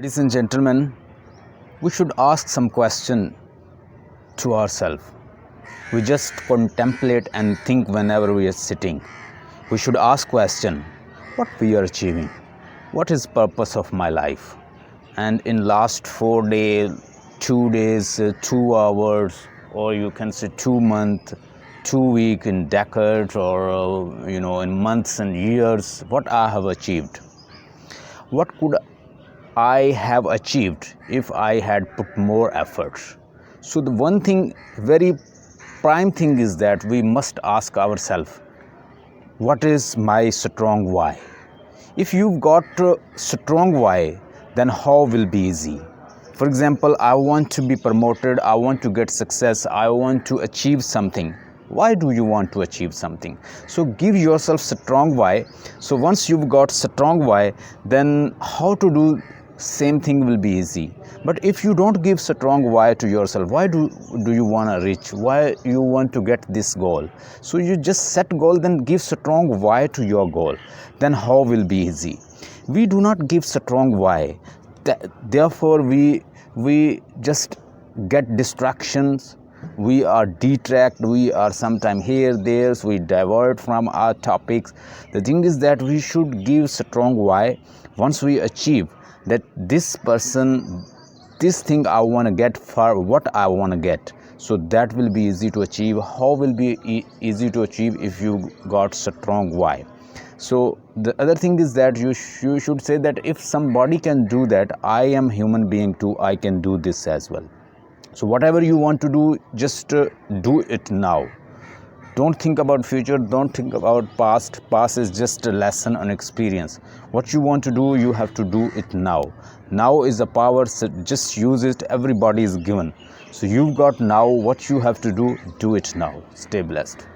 Ladies and gentlemen, we should ask some question to ourselves. We just contemplate and think whenever we are sitting. We should ask question, what we are achieving? What is purpose of my life? And in last 4 days, 2 days, 2 hours, or you can say 2 months, 2 weeks, in decades, or in months and years, what I have achieved? What could I have achieved if I had put more efforts? So the one thing, very prime thing is that we must ask ourselves, what is my strong why? If you've got a strong why, then how will be easy? For example, I want to be promoted, I want to get success, I want to achieve something. Why do you want to achieve something? So give yourself strong why. So once you've got strong why, then how to do same thing will be easy. But if you don't give strong why to yourself, why do you want to reach, why you want to get this goal? So you just set goal, then give strong why to your goal, then how will be easy? We do not give strong why. Therefore we just get distractions, we are detract, we are sometime here there, so we divert from our topics. The thing is that we should give strong why. Once we achieve that this person, this thing I want to get, for what I want to get, so that will be easy to achieve. How will be easy to achieve? If you got strong why. So the other thing is that you should say that if somebody can do that, I am human being too, I can do this as well. So whatever you want to do, just do it now. Don't think about future, don't think about past. Past is just a lesson on experience. What you want to do, you have to do it now. Now is the power, so just use it. Everybody is given. So you've got now, what you have to do it now. Stay blessed.